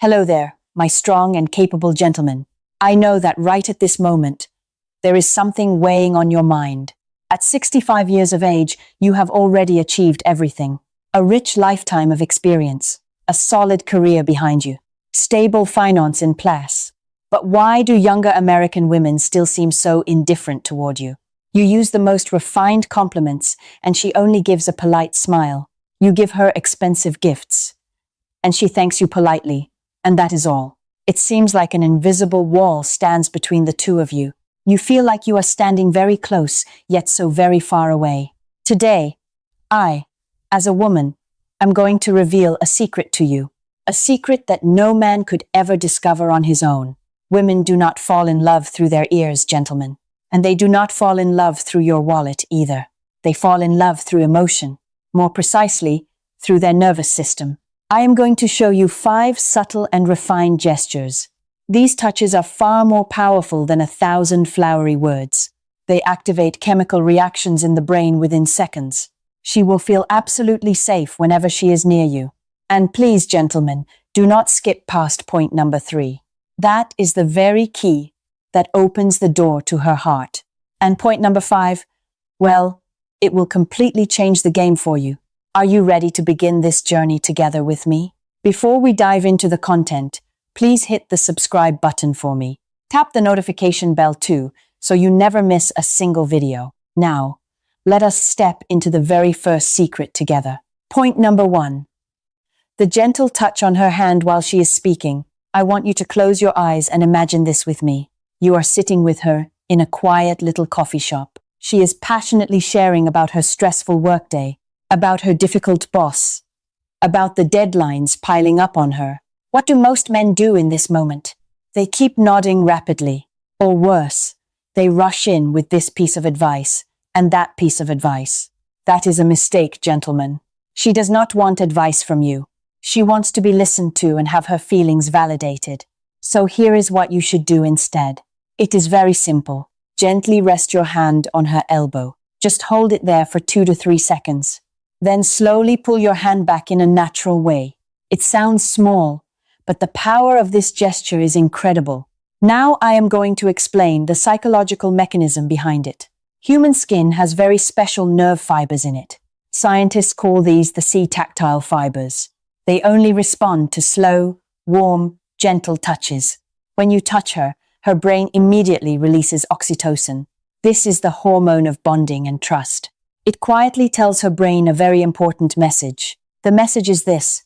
Hello there, my strong and capable gentleman. I know that right at this moment, there is something weighing on your mind. At 65 years of age, you have already achieved everything. A rich lifetime of experience, a solid career behind you, stable finance in place. But why do younger American women still seem so indifferent toward you? You use the most refined compliments, and she only gives a polite smile. You give her expensive gifts, and she thanks you politely, and that is all. It seems like an invisible wall stands between the two of you. You feel like you are standing very close, yet so very far away. Today, I, as a woman, am going to reveal a secret to you. A secret that no man could ever discover on his own. Women do not fall in love through their ears, gentlemen. And they do not fall in love through your wallet either. They fall in love through emotion. More precisely, through their nervous system. I am going to show you 5 subtle and refined gestures. These touches are far more powerful than 1,000 flowery words. They activate chemical reactions in the brain within seconds. She will feel absolutely safe whenever she is near you. And please, gentlemen, do not skip past point number 3. That is the very key that opens the door to her heart. And point number 5, well, it will completely change the game for you. Are you ready to begin this journey together with me? Before we dive into the content, please hit the subscribe button for me. Tap the notification bell too, so you never miss a single video. Now, let us step into the very first secret together. Point number 1. The gentle touch on her hand while she is speaking. I want you to close your eyes and imagine this with me. You are sitting with her in a quiet little coffee shop. She is passionately sharing about her stressful workday, about her difficult boss, about the deadlines piling up on her. What do most men do in this moment? They keep nodding rapidly, or worse, they rush in with this piece of advice and that piece of advice. That is a mistake, gentlemen. She does not want advice from you. She wants to be listened to and have her feelings validated. So here is what you should do instead. It is very simple. Gently rest your hand on her elbow. Just hold it there for 2 to 3 seconds. Then slowly pull your hand back in a natural way. It sounds small, but the power of this gesture is incredible. Now I am going to explain the psychological mechanism behind it. Human skin has very special nerve fibers in it. Scientists call these the C-tactile fibers. They only respond to slow, warm, gentle touches. When you touch her, her brain immediately releases oxytocin. This is the hormone of bonding and trust. It quietly tells her brain a very important message. The message is this: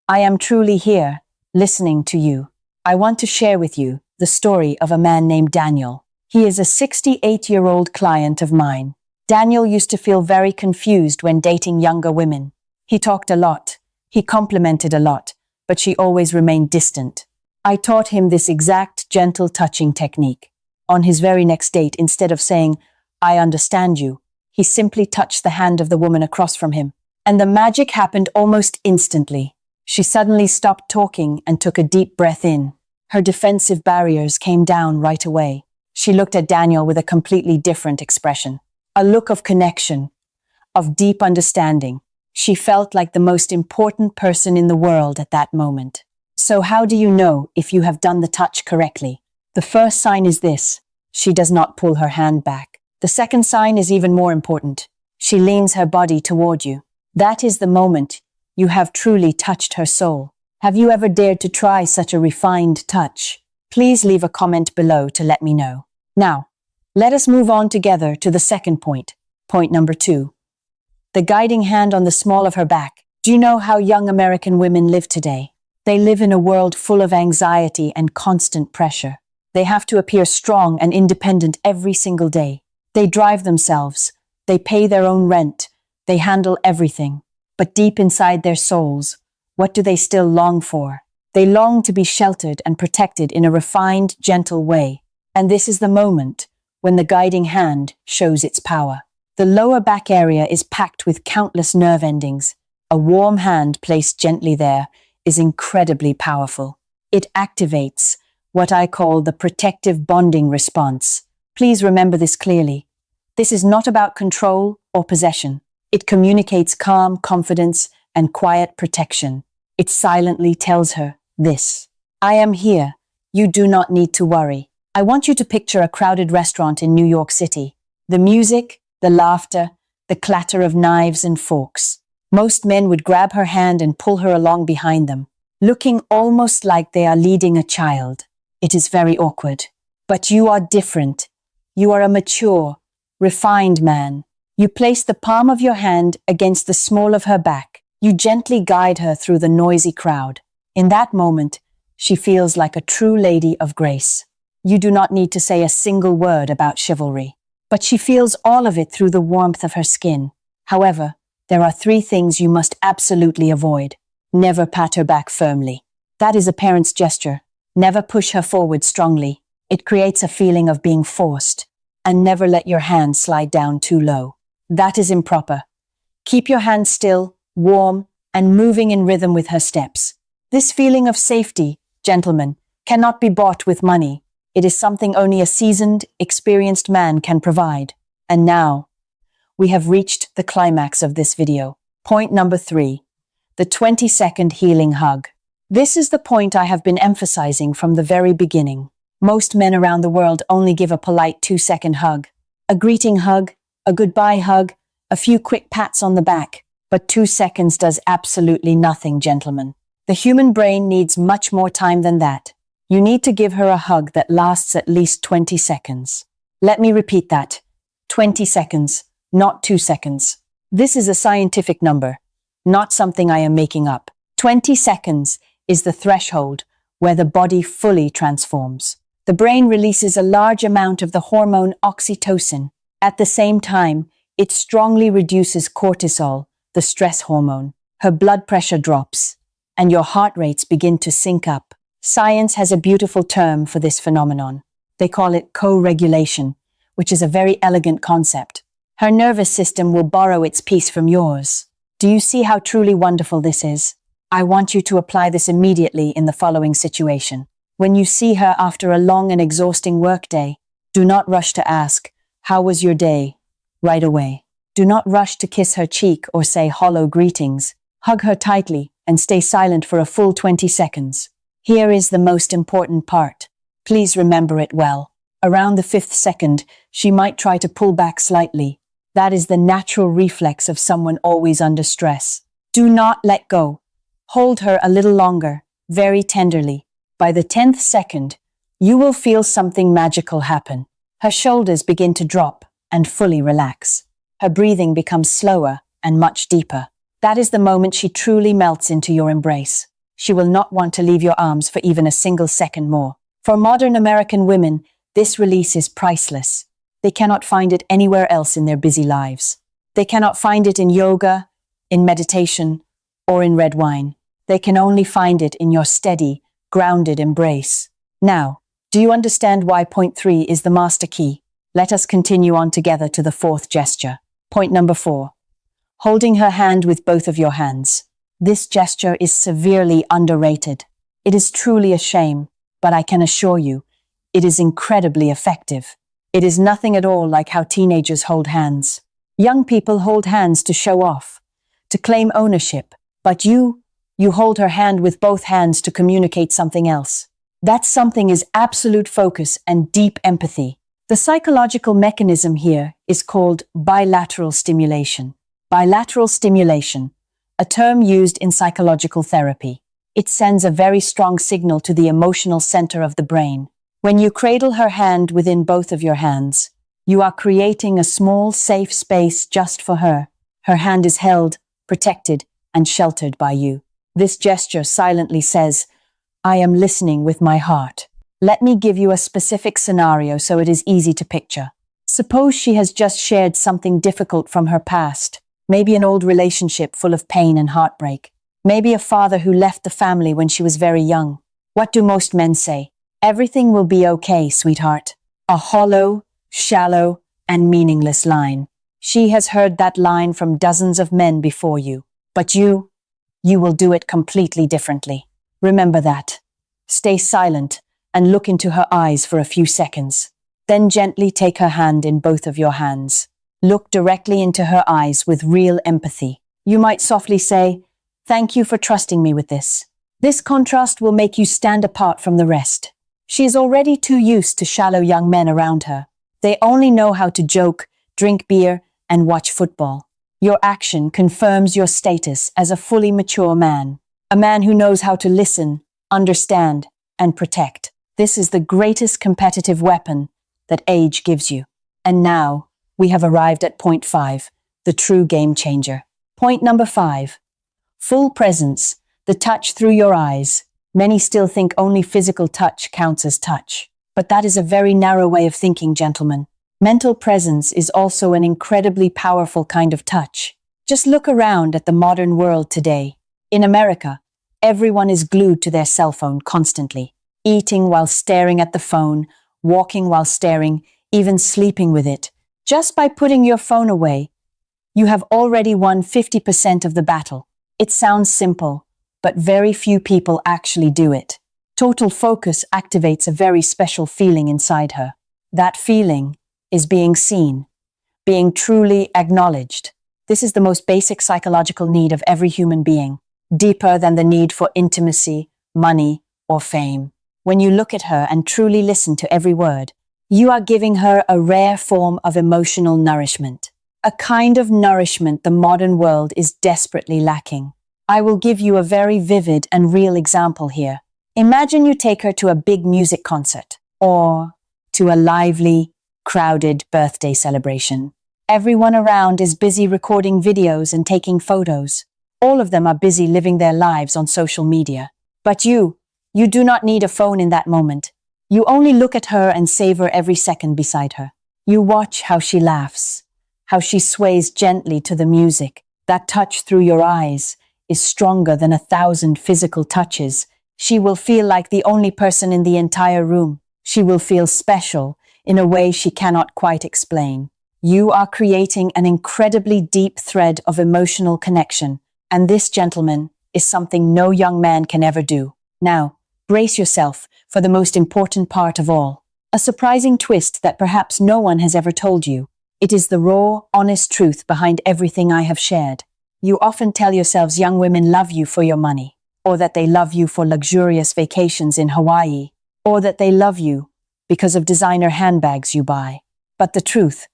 I am truly here, listening to you. I want to share with you the story of a man named Daniel. He is a 68-year-old client of mine. Daniel used to feel very confused when dating younger women. He talked a lot. He complimented a lot, but she always remained distant. I taught him this exact gentle touching technique. On his very next date, instead of saying, I understand you, he simply touched the hand of the woman across from him. And the magic happened almost instantly. She suddenly stopped talking and took a deep breath in. Her defensive barriers came down right away. She looked at Daniel with a completely different expression. A look of connection, of deep understanding. She felt like the most important person in the world at that moment. So how do you know if you have done the touch correctly? The first sign is this: she does not pull her hand back. The second sign is even more important. She leans her body toward you. That is the moment you have truly touched her soul. Have you ever dared to try such a refined touch? Please leave a comment below to let me know. Now, let us move on together to the second point. Point number 2. The guiding hand on the small of her back. Do you know how young American women live today? They live in a world full of anxiety and constant pressure. They have to appear strong and independent every single day. They drive themselves. They pay their own rent. They handle everything. But deep inside their souls, what do they still long for? They long to be sheltered and protected in a refined, gentle way. And this is the moment when the guiding hand shows its power. The lower back area is packed with countless nerve endings. A warm hand placed gently there is incredibly powerful. It activates what I call the protective bonding response. Please remember this clearly. This is not about control or possession. It communicates calm confidence and quiet protection. It silently tells her this: I am here. You do not need to worry. I want you to picture a crowded restaurant in New York City. The music, the laughter, the clatter of knives and forks. Most men would grab her hand and pull her along behind them, looking almost like they are leading a child. It is very awkward. But you are different. You are a mature, refined man. You place the palm of your hand against the small of her back. You gently guide her through the noisy crowd. In that moment, she feels like a true lady of grace. You do not need to say a single word about chivalry, but she feels all of it through the warmth of her skin. However, there are 3 things you must absolutely avoid. Never pat her back firmly. That is a parent's gesture. Never push her forward strongly. It creates a feeling of being forced. And never let your hand slide down too low. That is improper. Keep your hand still, warm, and moving in rhythm with her steps. This feeling of safety, gentlemen, cannot be bought with money. It is something only a seasoned, experienced man can provide. And now, we have reached the climax of this video. Point number 3, the 20-second healing hug. This is the point I have been emphasizing from the very beginning. Most men around the world only give a polite 2-second hug. A greeting hug, a goodbye hug, a few quick pats on the back. But 2 seconds does absolutely nothing, gentlemen. The human brain needs much more time than that. You need to give her a hug that lasts at least 20 seconds. Let me repeat that. 20 seconds, not 2 seconds. This is a scientific number, not something I am making up. 20 seconds is the threshold where the body fully transforms. The brain releases a large amount of the hormone oxytocin. At the same time, it strongly reduces cortisol, the stress hormone. Her blood pressure drops, and your heart rates begin to sync up. Science has a beautiful term for this phenomenon. They call it co-regulation, which is a very elegant concept. Her nervous system will borrow its peace from yours. Do you see how truly wonderful this is? I want you to apply this immediately in the following situation. When you see her after a long and exhausting workday, do not rush to ask, "How was your day?" right away. Do not rush to kiss her cheek or say hollow greetings. Hug her tightly and stay silent for a full 20 seconds. Here is the most important part. Please remember it well. Around the 5th second, she might try to pull back slightly. That is the natural reflex of someone always under stress. Do not let go. Hold her a little longer, very tenderly. By the 10th second, you will feel something magical happen. Her shoulders begin to drop and fully relax. Her breathing becomes slower and much deeper. That is the moment she truly melts into your embrace. She will not want to leave your arms for even a single second more. For modern American women, this release is priceless. They cannot find it anywhere else in their busy lives. They cannot find it in yoga, in meditation, or in red wine. They can only find it in your steady, grounded embrace. Now, do you understand why point 3 is the master key? Let us continue on together to the 4th gesture. Point number 4. Holding her hand with both of your hands. This gesture is severely underrated. It is truly a shame, but I can assure you, it is incredibly effective. It is nothing at all like how teenagers hold hands. Young people hold hands to show off, to claim ownership, but you hold her hand with both hands to communicate something else. That something is absolute focus and deep empathy. The psychological mechanism here is called bilateral stimulation. Bilateral stimulation, a term used in psychological therapy. It sends a very strong signal to the emotional center of the brain. When you cradle her hand within both of your hands, you are creating a small, safe space just for her. Her hand is held, protected, and sheltered by you. This gesture silently says, "I am listening with my heart." Let me give you a specific scenario so it is easy to picture. Suppose she has just shared something difficult from her past, maybe an old relationship full of pain and heartbreak, maybe a father who left the family when she was very young. What do most men say? "Everything will be okay, sweetheart." A hollow, shallow, and meaningless line. She has heard that line from dozens of men before you, but you will do it completely differently. Remember that. Stay silent and look into her eyes for a few seconds. Then gently take her hand in both of your hands. Look directly into her eyes with real empathy. You might softly say, "Thank you for trusting me with this. This contrast will make you stand apart from the rest. She is already too used to shallow young men around her. They only know how to joke, drink beer, and watch football. Your action confirms your status as a fully mature man. A man who knows how to listen, understand, and protect. This is the greatest competitive weapon that age gives you. And now, we have arrived at point 5, the true game changer. Point number 5. Full presence, the touch through your eyes. Many still think only physical touch counts as touch. But that is a very narrow way of thinking, gentlemen. Mental presence is also an incredibly powerful kind of touch. Just look around at the modern world today. In America, everyone is glued to their cell phone constantly, eating while staring at the phone, walking while staring, even sleeping with it. Just by putting your phone away, you have already won 50% of the battle. It sounds simple, but very few people actually do it. Total focus activates a very special feeling inside her. That feeling is being seen, being truly acknowledged. This is the most basic psychological need of every human being, deeper than the need for intimacy, money, or fame. When you look at her and truly listen to every word, you are giving her a rare form of emotional nourishment, a kind of nourishment the modern world is desperately lacking. I will give you a very vivid and real example here. Imagine you take her to a big music concert, or to a lively, crowded birthday celebration. Everyone around is busy recording videos and taking photos. All of them are busy living their lives on social media. But you do not need a phone in that moment. You only look at her and savor every second beside her. You watch how she laughs, how she sways gently to the music. That touch through your eyes is stronger than 1,000 physical touches. She will feel like the only person in the entire room. She will feel special in a way she cannot quite explain. You are creating an incredibly deep thread of emotional connection, and this, gentlemen, is something no young man can ever do. Now, brace yourself for the most important part of all. A surprising twist that perhaps no one has ever told you. It is the raw, honest truth behind everything I have shared. You often tell yourselves young women love you for your money, or that they love you for luxurious vacations in Hawaii, or that they love you because of designer handbags you buy. But the truth,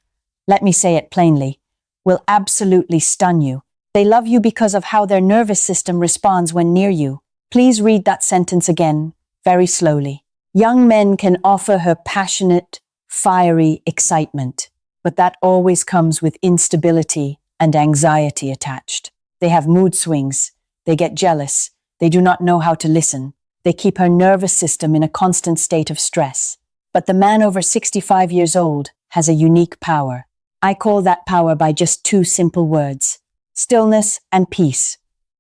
let me say it plainly, will absolutely stun you. They love you because of how their nervous system responds when near you. Please read that sentence again, very slowly. Young men can offer her passionate, fiery excitement, but that always comes with instability and anxiety attached. They have mood swings, they get jealous, they do not know how to listen, they keep her nervous system in a constant state of stress. But the man over 65 years old has a unique power. I call that power by just 2 simple words: stillness and peace.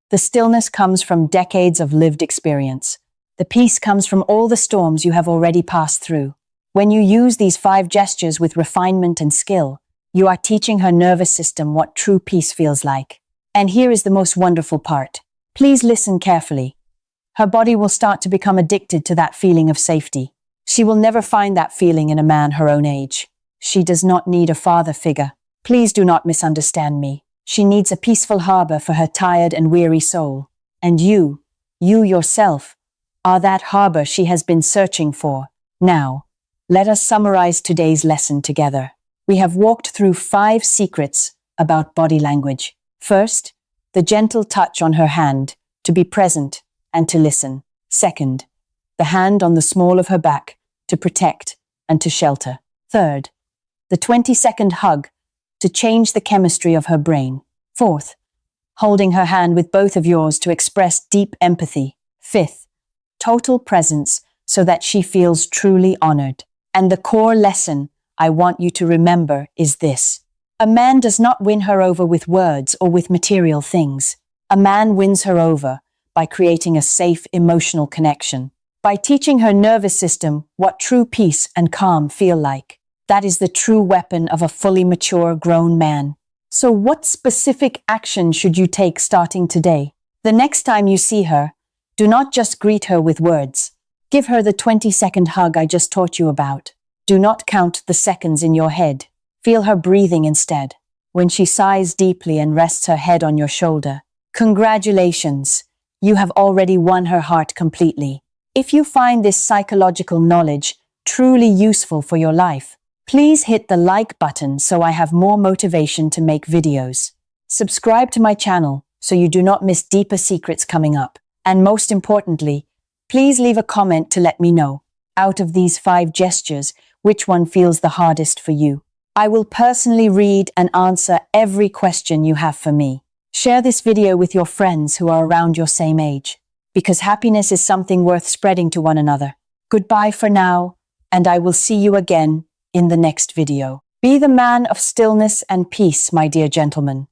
The stillness comes from decades of lived experience. The peace comes from all the storms you have already passed through. When you use these 5 gestures with refinement and skill, you are teaching her nervous system what true peace feels like. And here is the most wonderful part. Please listen carefully. Her body will start to become addicted to that feeling of safety. She will never find that feeling in a man her own age. She does not need a father figure. Please do not misunderstand me. She needs a peaceful harbor for her tired and weary soul. And you yourself, are that harbor she has been searching for. Now, let us summarize today's lesson together. We have walked through 5 secrets about body language. First, the gentle touch on her hand, to be present and to listen. Second, the hand on the small of her back, to protect and to shelter. Third, the 20-second hug, to change the chemistry of her brain. Fourth, holding her hand with both of yours to express deep empathy. Fifth, total presence so that she feels truly honored. And the core lesson I want you to remember is this: a man does not win her over with words or with material things. A man wins her over by creating a safe emotional connection, by teaching her nervous system what true peace and calm feel like. That is the true weapon of a fully mature, grown man. So what specific action should you take starting today? The next time you see her, do not just greet her with words. Give her the 20-second hug I just taught you about. Do not count the seconds in your head. Feel her breathing instead. When she sighs deeply and rests her head on your shoulder, congratulations! you have already won her heart completely. If you find this psychological knowledge truly useful for your life, please hit the like button so I have more motivation to make videos. Subscribe to my channel so you do not miss deeper secrets coming up. And most importantly, please leave a comment to let me know, out of these 5 gestures, which one feels the hardest for you. I will personally read and answer every question you have for me. Share this video with your friends who are around your same age, because happiness is something worth spreading to one another. Goodbye for now, and I will see you again in the next video. Be the man of stillness and peace, my dear gentlemen.